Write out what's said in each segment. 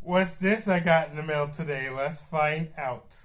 What's this I got in the mail today? Let's find out.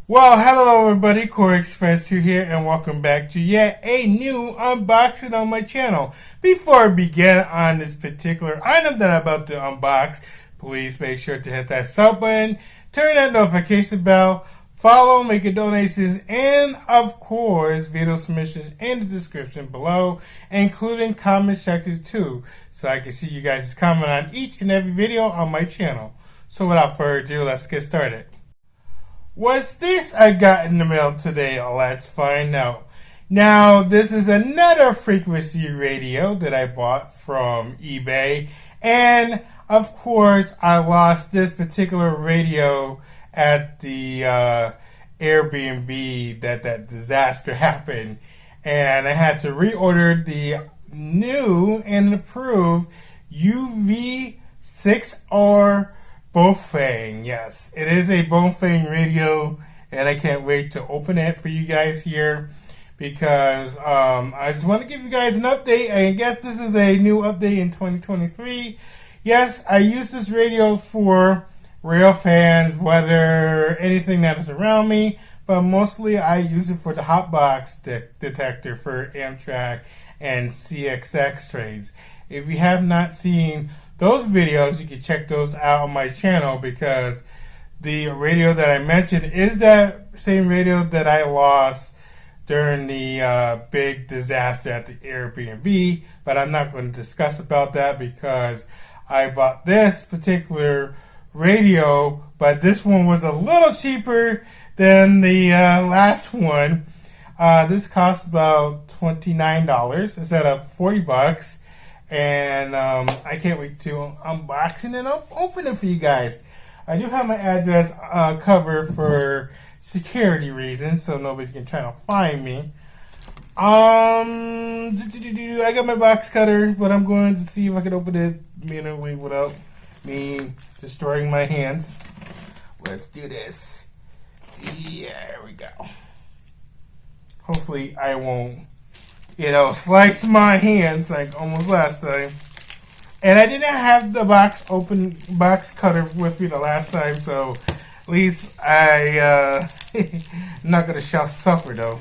Well, hello everybody, Koreyexpress2 here, and welcome back to yet a new unboxing on my channel. Before I begin on this particular item that I'm about to unbox, please make sure to hit that sub button, turn that notification bell, follow, make your donations, and of course, video submissions in the description below, including comment sections too, so I can see you guys' comment on each and every video on my channel. So without further ado, let's get started. What's this I got in the mail today? Let's find out. Now, this is another frequency radio that I bought from eBay. And, of course, I lost this particular radio at the Airbnb that disaster happened. And I had to reorder the new and improved UV6R Baofeng. Yes, it is a Baofeng radio, and I can't wait to open it for you guys here because I just want to give you guys an update. I guess this is a new update in 2023. Yes, I use this radio for rail fans, weather, anything that is around me, but mostly I use it for the hotbox detector for Amtrak and CXX trains. If you have not seen those videos, you can check those out on my channel because the radio that I mentioned is that same radio that I lost during the big disaster at the Airbnb, but I'm not going to discuss about that because I bought this particular radio, but this one was a little cheaper than the last one. This cost about $29 instead of $40. And I can't wait to unbox it and open it for you guys. I do have my address covered for security reasons, so nobody can try to find me. I got my box cutter, but I'm going to see if I can open it manually without me destroying my hands. Let's do this. Yeah, there we go. Hopefully I won't slice my hands like almost last time. And I didn't have the box cutter with me the last time, so at least I'm not gonna suffer though.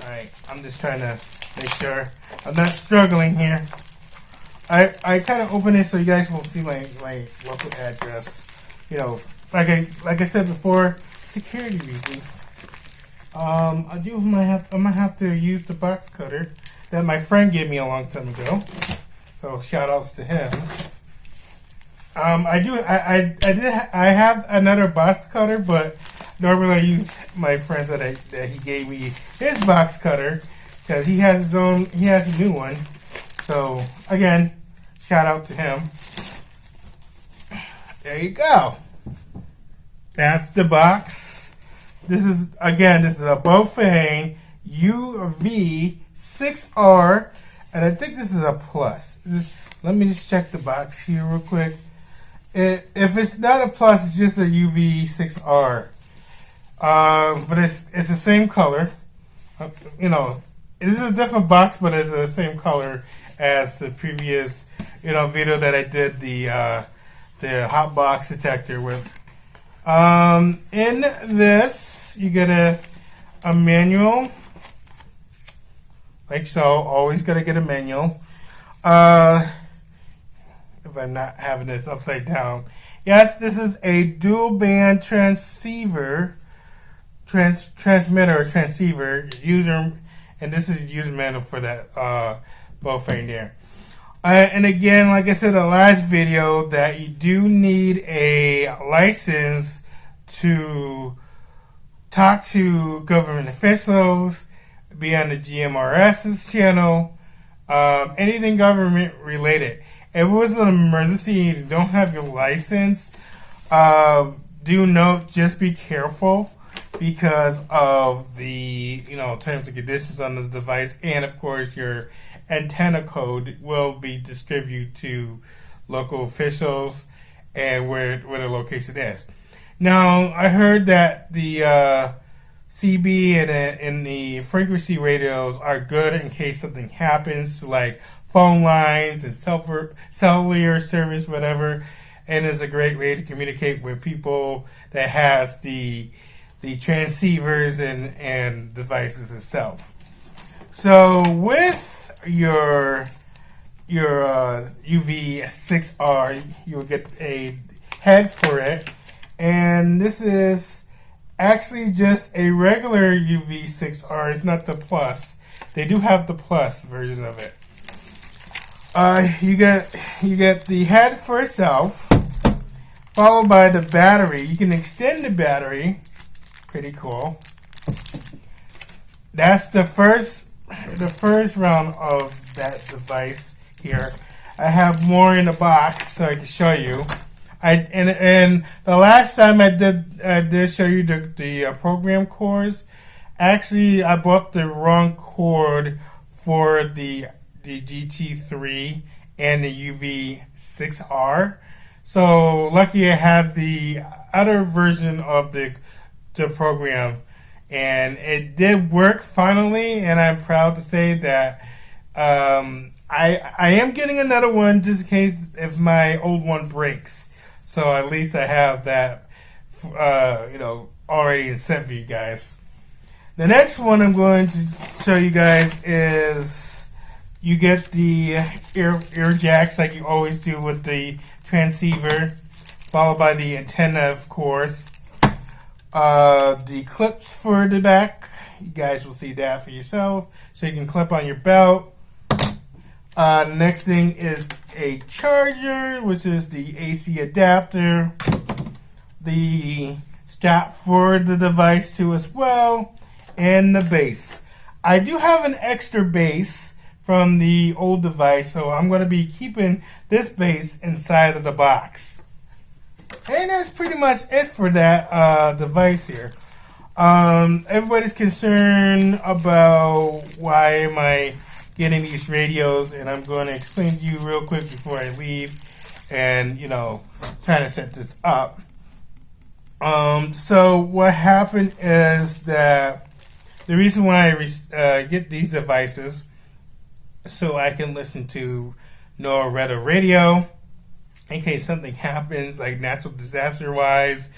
Alright, I'm just trying to make sure I'm not struggling here. I kind of open it so you guys will see my local address. Like I said before, security reasons. I might have to use the box cutter that my friend gave me a long time ago. So shout outs to him. I have another box cutter, but normally I use my friend that he gave me his box cutter because he has a new one. So again, shout out to him. There you go. That's the box. This is a Baofeng UV6R, and I think this is a plus. Let me just check the box here real quick. If it's not a plus, it's just a UV6R. But it's the same color. It is a different box, but it's the same color as the previous video that I did the hot box detector with. In this, you get a manual, like so. Always gotta get a manual. If I'm not having this upside down. Yes, this is a dual band transmitter or transceiver user, and this is the user manual for that Baofeng there. And again, like I said in the last video, that you do need a license to talk to government officials, be on the GMRS's channel, anything government related. if it was an emergency and you don't have your license, do note, just be careful because of the terms and conditions on the device, and of course your antenna code will be distributed to local officials and where the location is. Now, I heard that the CB and the frequency radios are good in case something happens, like phone lines and cellular service, whatever, and is a great way to communicate with people that has the transceivers and devices itself. So with your UV6R, you will get a head for it, and this is actually just a regular UV6R. It's not the plus. They do have the plus version of it. You get the head for itself, followed by the battery. You can extend the battery. Pretty cool. That's the first round of that device here. I have more in the box so I can show you. And the last time I did show you the program cores. Actually, I bought the wrong cord for the GT3 and the UV6R. So lucky I have the other version of the program, and it did work finally. And I'm proud to say that I am getting another one just in case if my old one breaks. So at least I have that, already set for you guys. The next one I'm going to show you guys is you get the ear jacks like you always do with the transceiver, followed by the antenna, of course. The clips for the back, you guys will see that for yourself, so you can clip on your belt. Next thing is a charger, which is the AC adapter, the strap for the device too as well, and the base. I do have an extra base from the old device, so I'm going to be keeping this base inside of the box. And that's pretty much it for that device here. Everybody's concerned about why am I getting these radios, and I'm going to explain to you real quick before I leave and, trying to set this up. So what happened is that the reason why I get these devices so I can listen to NOAA radio in case something happens, like natural disaster wise,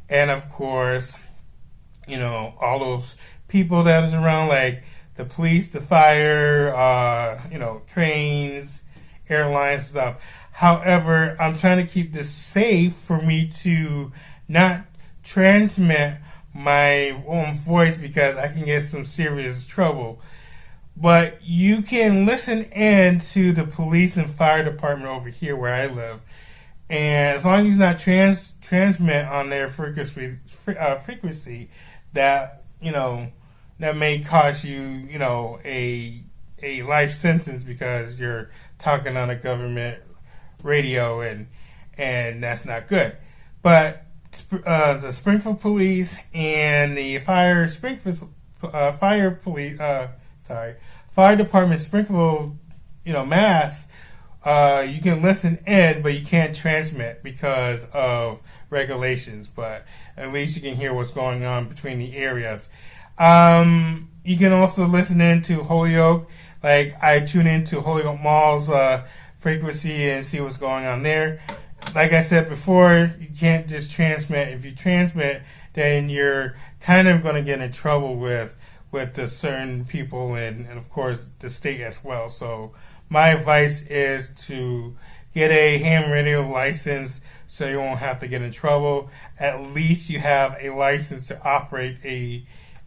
and of course, all those people that is around, like the police, the fire, trains, airlines, stuff. However, I'm trying to keep this safe for me to not transmit my own voice because I can get some serious trouble. But you can listen in to the police and fire department over here where I live. And as long as you not transmit on their frequency, that, that may cost you, a life sentence because you're talking on a government radio, and that's not good. But the Springfield Police and the fire department, Springfield, Mass, you can listen in, but you can't transmit because of regulations. But at least you can hear what's going on between the areas. You can also listen in to Holyoke. Like I tune into Holyoke Mall's frequency and see what's going on there. Like I said before, you can't just transmit. If you transmit, then you're kind of going to get in trouble with the certain people and of course the state as well. So my advice is to get a ham radio license so you won't have to get in trouble. At least you have a license to operate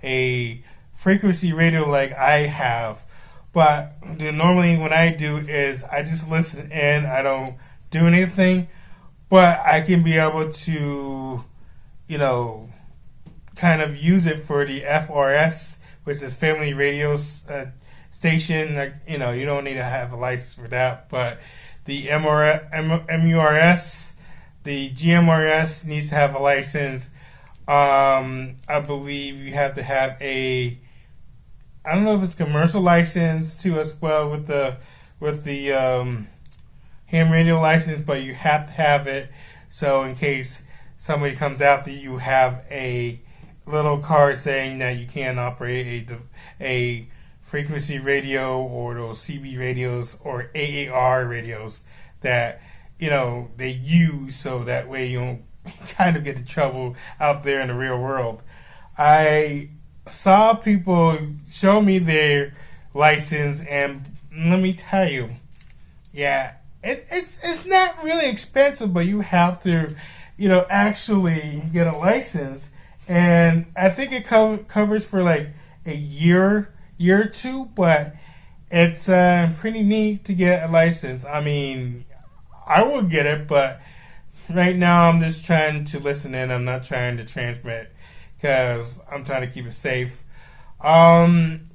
a frequency radio like I have. But normally what I do is I just listen in. I don't do anything. But I can be able to, kind of use it for the FRS, which is Family Radio Station. Like, you don't need to have a license for that. But the MURS, the GMRS needs to have a license. I believe you have to have a, I don't know if it's commercial license too as well with the ham radio license, but you have to have it. So in case somebody comes after you, you have a little card saying that you can't operate a frequency radio or those CB radios or AAR radios that they use, so that way you don't kind of get in trouble out there in the real world. I saw people show me their license, and let me tell you, yeah, it's not really expensive, but you have to, actually get a license, and I think it covers for like a year or two, but it's pretty neat to get a license. I mean, I will get it, but right now I'm just trying to listen in. I'm not trying to transmit because I'm trying to keep it safe.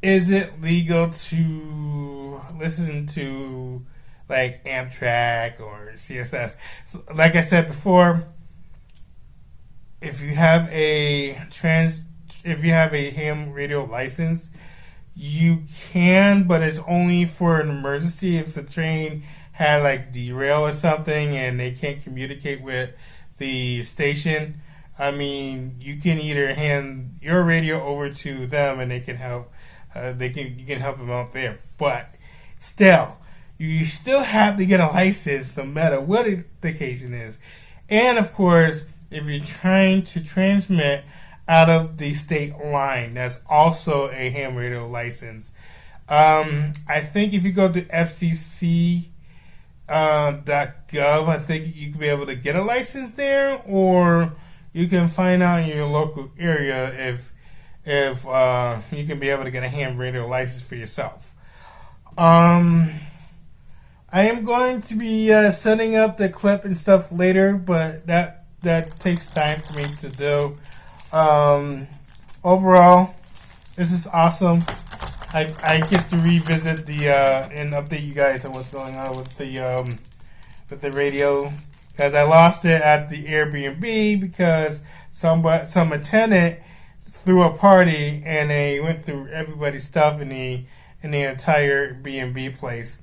Is it legal to listen to like Amtrak or CSS? Like I said before, if you have a ham radio license, you can, but it's only for an emergency. If the train had like derail or something and they can't communicate with the station, I mean, you can either hand your radio over to them and they can help. You can help them out there, but still, you still have to get a license no matter what the occasion is. And of course, if you're trying to transmit out of the state line, that's also a ham radio license. I think if you go to FCC .gov, I think you can be able to get a license there, or you can find out in your local area if you can be able to get a ham radio license for yourself. I am going to be setting up the clip and stuff later, but that takes time for me to do. Overall, this is awesome. I get to revisit and update you guys on what's going on with the radio, because I lost it at the Airbnb because some attendant threw a party and they went through everybody's stuff in the entire B&B place.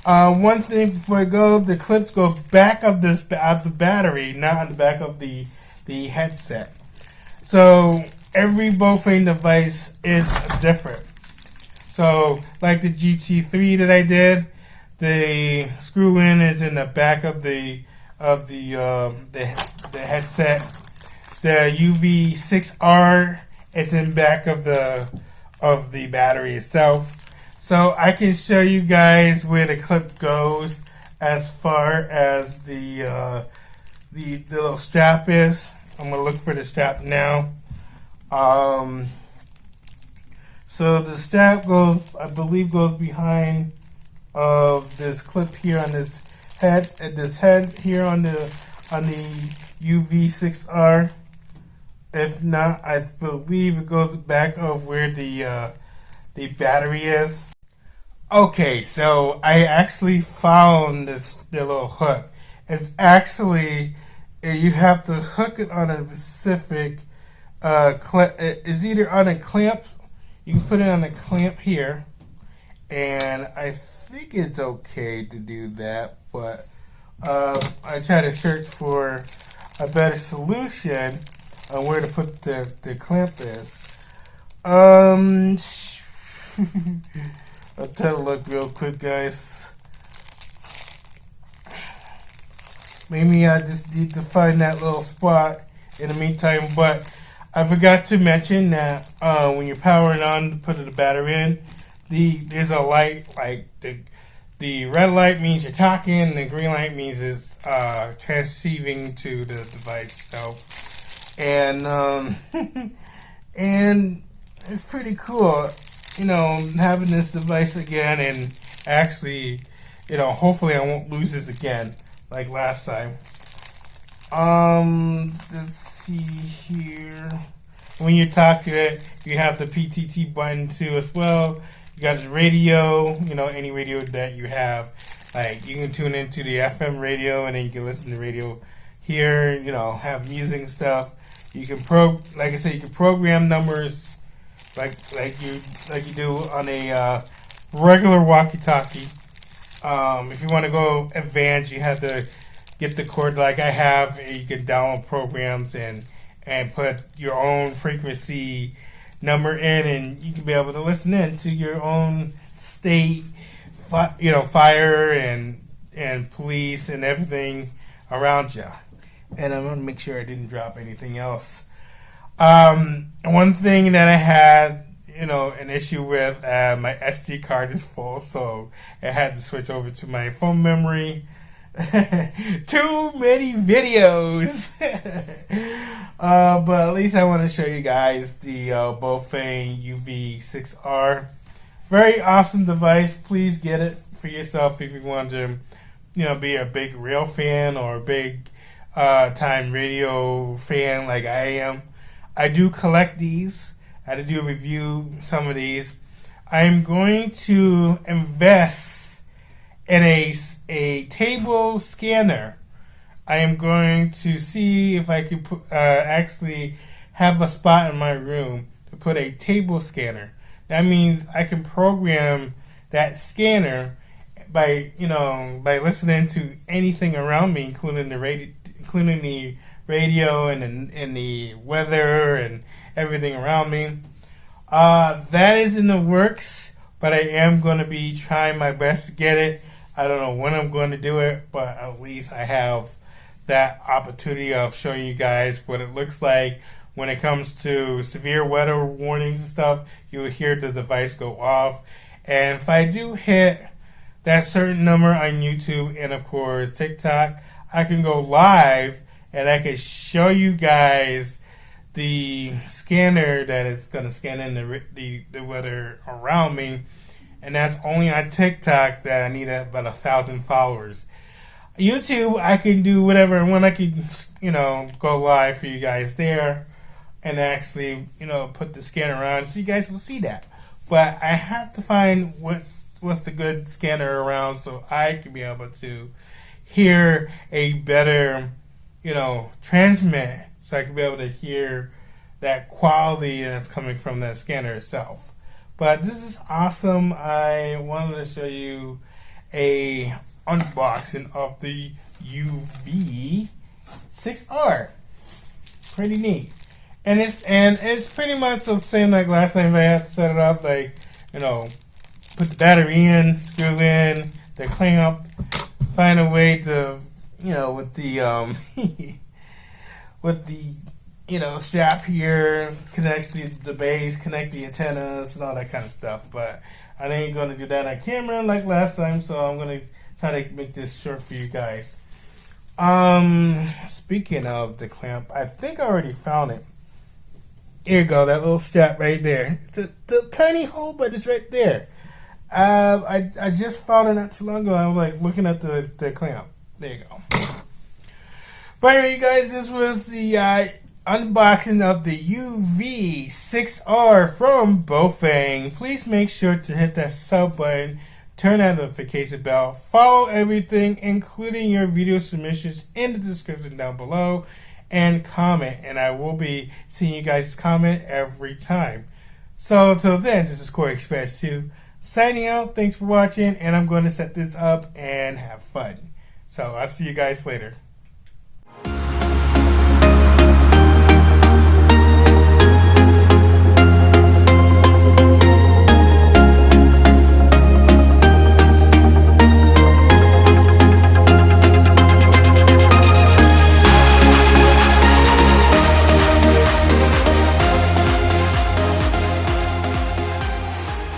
One thing before I go, the clips go back of the battery, not on the back of the headset. So every Baofeng device is different. So like the GT3 that I did, the screw in is in the back of the headset. The UV6R is in back of the battery itself. So I can show you guys where the clip goes as far as the little strap is. I'm gonna look for the strap now. So the strap goes, I believe, goes behind of this clip here on this head, here on the UV6R. If not, I believe it goes back of where the battery is. Okay, so I actually found the little hook. It's actually, you have to hook it on a specific it's either on a clamp. You can put it on a clamp here, and I think it's okay to do that, but I try to search for a better solution on where to put the clamp is. I'll try to look real quick, guys. Maybe I just need to find that little spot in the meantime, but I forgot to mention that when you're powering on to put the battery in, there's a light, like the red light means you're talking, and the green light means it's transceiving to the device itself. And and it's pretty cool, having this device again, and actually, hopefully I won't lose this again like last time. Let's see here. When you talk to it, you have the PTT button too as well. You got the radio, any radio that you have. Like you can tune into the FM radio, and then you can listen to radio here. You know, have music and stuff. You can like I said, you can program numbers like you do on a regular walkie-talkie. If you want to go advanced, you have to get the cord like I have. And you can download programs and put your own frequency number in, and you can be able to listen in to your own state, fire and police and everything around you. And I'm gonna make sure I didn't drop anything else. One thing that I had, an issue with, my SD card is full, so I had to switch over to my phone memory. Too many videos. But at least I want to show you guys the Baofeng UV6R. Very awesome device. Please get it for yourself if you want to, be a big rail fan or a big time radio fan like I am. I do collect these. I had to do a review some of these. I'm going to invest in a table scanner. I am going to see if I can actually have a spot in my room to put a table scanner. That means I can program that scanner by listening to anything around me, including the radio and the weather and everything around me. That is in the works, but I am going to be trying my best to get it. I don't know when I'm going to do it, but at least I have that opportunity of showing you guys what it looks like when it comes to severe weather warnings and stuff. You'll hear the device go off, and if I do hit that certain number on YouTube and of course TikTok, I can go live and I can show you guys the scanner that is going to scan in the weather around me. And that's only on TikTok that I need about 1,000 followers. YouTube, I can do whatever I want. I can, go live for you guys there and actually, put the scanner on so you guys will see that. But I have to find what's the good scanner around so I can be able to hear a better, transmit, so I can be able to hear that quality that's coming from that scanner itself. But this is awesome. I wanted to show you a unboxing of the UV6R. Pretty neat. And it's pretty much the same like last time. I had to set it up, like, put the battery in, screw in, the clamp, find a way to, with the with the strap here, connect the base, connect the antennas, and all that kind of stuff. But I ain't going to do that on camera like last time, so I'm going to try to make this short for you guys. Speaking of the clamp, I think I already found it. Here you go, that little strap right there. It's a tiny hole, but it's right there. I just found it not too long ago. I was like looking at the clamp. There you go. But anyway, you guys, this was the unboxing of the UV6R from Baofeng. Please make sure to hit that sub button, turn that notification bell, follow everything, including your video submissions, in the description down below, and comment. And I will be seeing you guys' comment every time. So until then, this is Koreyexpress2 signing out. Thanks for watching, and I'm going to set this up and have fun. So I'll see you guys later.